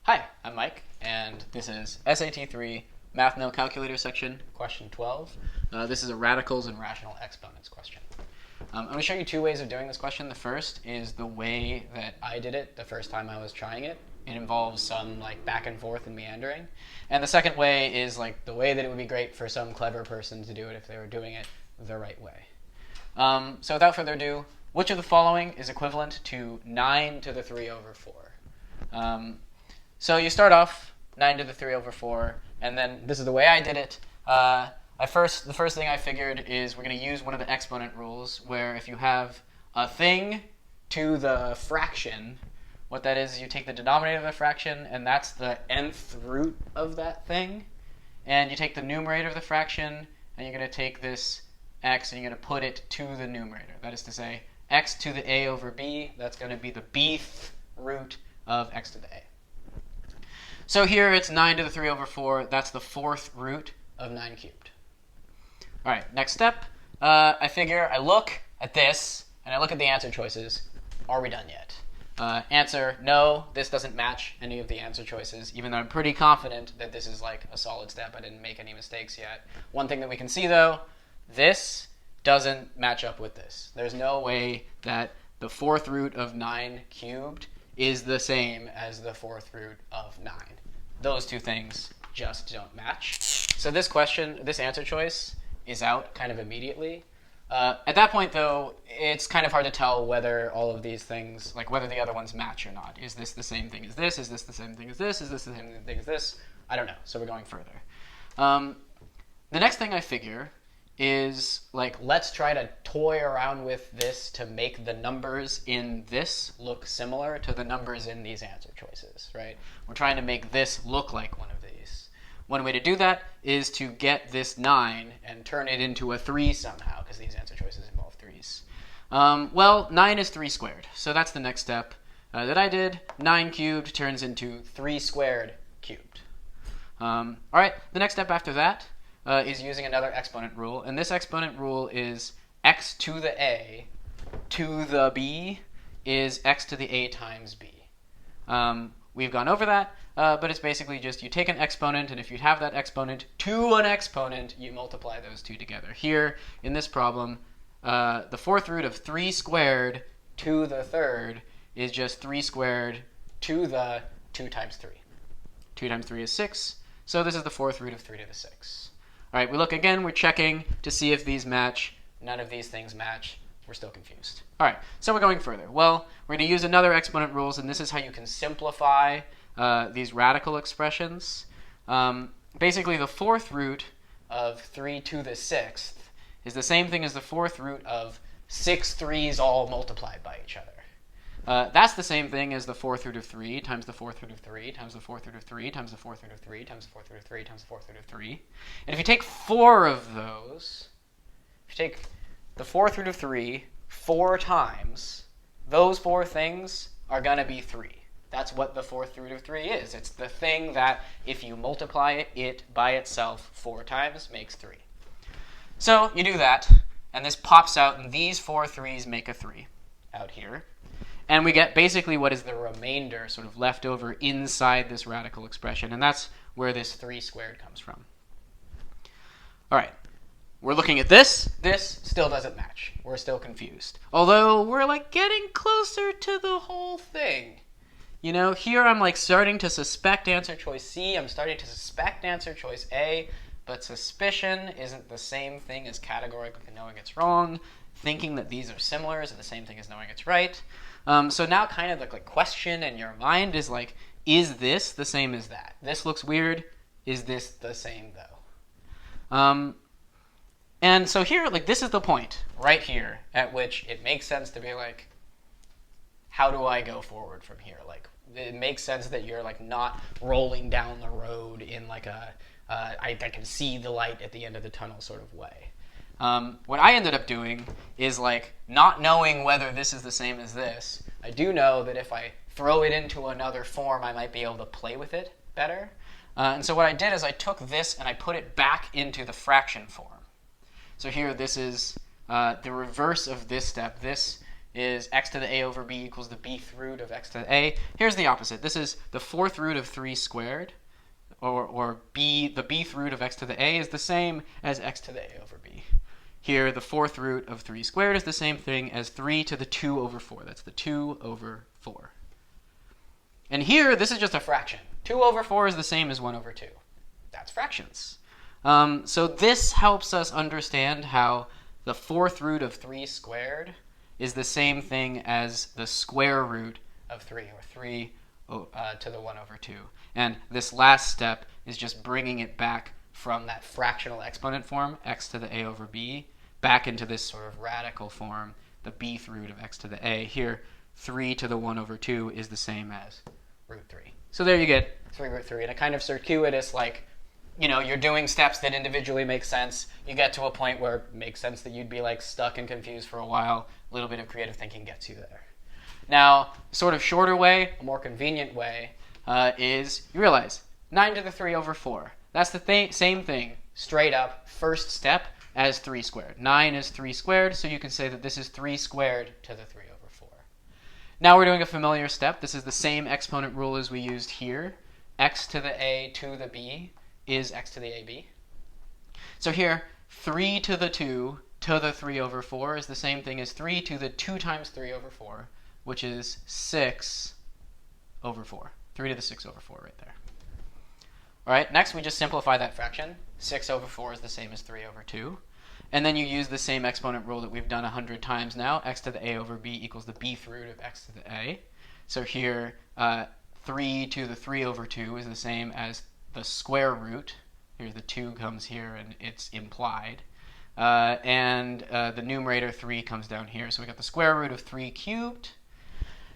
Hi, I'm Mike, and this is SAT 3 Math No Calculator section, question 12. This is a radicals and rational exponents question. I'm going to show you two ways of doing this question. The first is the way that I did it the first time I was trying it. It involves some back and forth and meandering. And the second way is the way that it would be great for some clever person to do it if they were doing it the right way. So without further ado, which of the following is equivalent to 9 to the 3 over 4? So you start off 9 to the 3 over 4, and then this is the way I did it. The first thing I figured is we're going to use one of the exponent rules, where if you have a thing to the fraction, what that is you take the denominator of the fraction, and that's the nth root of that thing. And you take the numerator of the fraction, and you're going to take this x, and you're going to put it to the numerator. That is to say, x to the a over b, that's going to be the bth root of x to the a. So here it's 9 to the 3 over 4. That's the fourth root of 9 cubed. All right, next step. I look at this, and I look at the answer choices. Are we done yet? Answer, no, this doesn't match any of the answer choices, even though I'm pretty confident that this is a solid step. I didn't make any mistakes yet. One thing that we can see, though, this doesn't match up with this. There's no way that the fourth root of 9 cubed is the same as the fourth root of 9. Those two things just don't match. So this answer choice is out kind of immediately. At that point, though, it's kind of hard to tell whether all of these things, whether the other ones match or not. Is this the same thing as this? Is this the same thing as this? Is this the same thing as this? I don't know. So we're going further. The next thing I figure is let's try to toy around with this to make the numbers in this look similar to the numbers in these answer choices, right? We're trying to make this look like one of these. One way to do that is to get this 9 and turn it into a 3 somehow, because these answer choices involve 3s. Well, 9 is 3 squared, so that's the next step that I did. 9 cubed turns into 3 squared cubed. All right, the next step after that is using another exponent rule, and this exponent rule is x to the a to the b is x to the a times b. We've gone over that, but it's basically just you take an exponent, and if you have that exponent to an exponent, you multiply those two together. Here, in this problem, the fourth root of 3 squared to the third is just 3 squared to the 2 times 3. 2 times 3 is 6, so this is the fourth root of 3 to the 6. All right, we look again, we're checking to see if these match. None of these things match. We're still confused. All right, so we're going further. Well, we're going to use another exponent rules, and this is how you can simplify these radical expressions. Basically, the fourth root of 3 to the 6th is the same thing as the fourth root of 6 3's all multiplied by each other. That's the same thing as the fourth root of 3 times the fourth root of 3 times the fourth root of 3 times the fourth root of 3 times the fourth root of 3 times the fourth root of 3. And if you take 4 of those, if you take the fourth root of 3 4 times, those 4 things are going to be 3. That's what the fourth root of 3 is. It's the thing that, if you multiply it by itself 4 times, makes 3. So you do that, and this pops out, and these 4 3's make a 3 out here. And we get basically what is the remainder sort of left over inside this radical expression, and that's where this 3 squared comes from. All right, we're looking at this. This still doesn't match. We're still confused. Although we're getting closer to the whole thing. You know, here I'm starting to suspect answer choice C. I'm starting to suspect answer choice A, but suspicion isn't the same thing as categorically knowing it's wrong. Thinking that these are similar isn't the same thing as knowing it's right. So now kind of the question in your mind is this the same as that? This looks weird. Is this the same, though? And so here, this is the point right here at which it makes sense to be how do I go forward from here? It makes sense that you're not rolling down the road in I can see the light at the end of the tunnel sort of way. What I ended up doing is not knowing whether this is the same as this. I do know that if I throw it into another form, I might be able to play with it better. And so what I did is I took this and I put it back into the fraction form. So here this is the reverse of this step. This is x to the a over b equals the bth root of x to the a. Here's the opposite. This is the fourth root of 3 squared, or b, the bth root of x to the a is the same as x to the a over b. Here, the fourth root of 3 squared is the same thing as 3 to the 2 over 4. That's the 2 over 4. And here, this is just a fraction. 2 over 4 is the same as 1 over 2. That's fractions. So this helps us understand how the fourth root of 3 squared is the same thing as the square root of 3, or 3 to the 1 over 2. And this last step is just bringing it back from that fractional exponent form, x to the a over b, back into this sort of radical form, the bth root of x to the a. Here, 3 to the 1 over 2 is the same as root 3. So there you get 3 root 3. And a kind of circuitous, like, you're doing steps that individually make sense. You get to a point where it makes sense that you'd be like stuck and confused for a while. A little bit of creative thinking gets you there. Now, sort of shorter way, a more convenient way, is you realize 9 to the 3 over 4. That's the same thing, straight up, first step, as 3 squared. 9 is 3 squared, so you can say that this is 3 squared to the 3 over 4. Now we're doing a familiar step. This is the same exponent rule as we used here. X to the a to the b is x to the ab. So here, 3 to the 2 to the 3 over 4 is the same thing as 3 to the 2 times 3 over 4, which is 6 over 4. 3 to the 6 over 4 right there. All right, next we just simplify that fraction. 6 over 4 is the same as 3 over 2. And then you use the same exponent rule that we've done 100 times now. X to the a over b equals the bth root of x to the a. So here, 3 to the 3 over 2 is the same as the square root. Here the 2 comes here and it's implied. And the numerator 3 comes down here. So we got the square root of 3 cubed.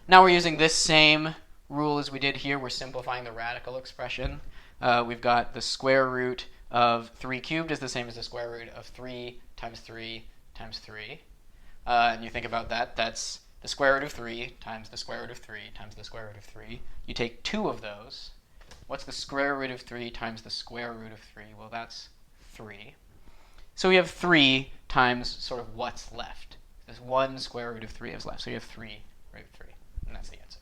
Now we're using this same rule as we did here. We're simplifying the radical expression. We've got the square root of 3 cubed is the same as the square root of 3 times 3 times 3. And you think about that, that's the square root of 3 times the square root of 3 times the square root of 3. You take 2 of those. What's the square root of 3 times the square root of 3? Well, that's 3. So we have 3 times sort of what's left. There's 1 square root of 3 is left, so you have 3 root 3, and that's the answer.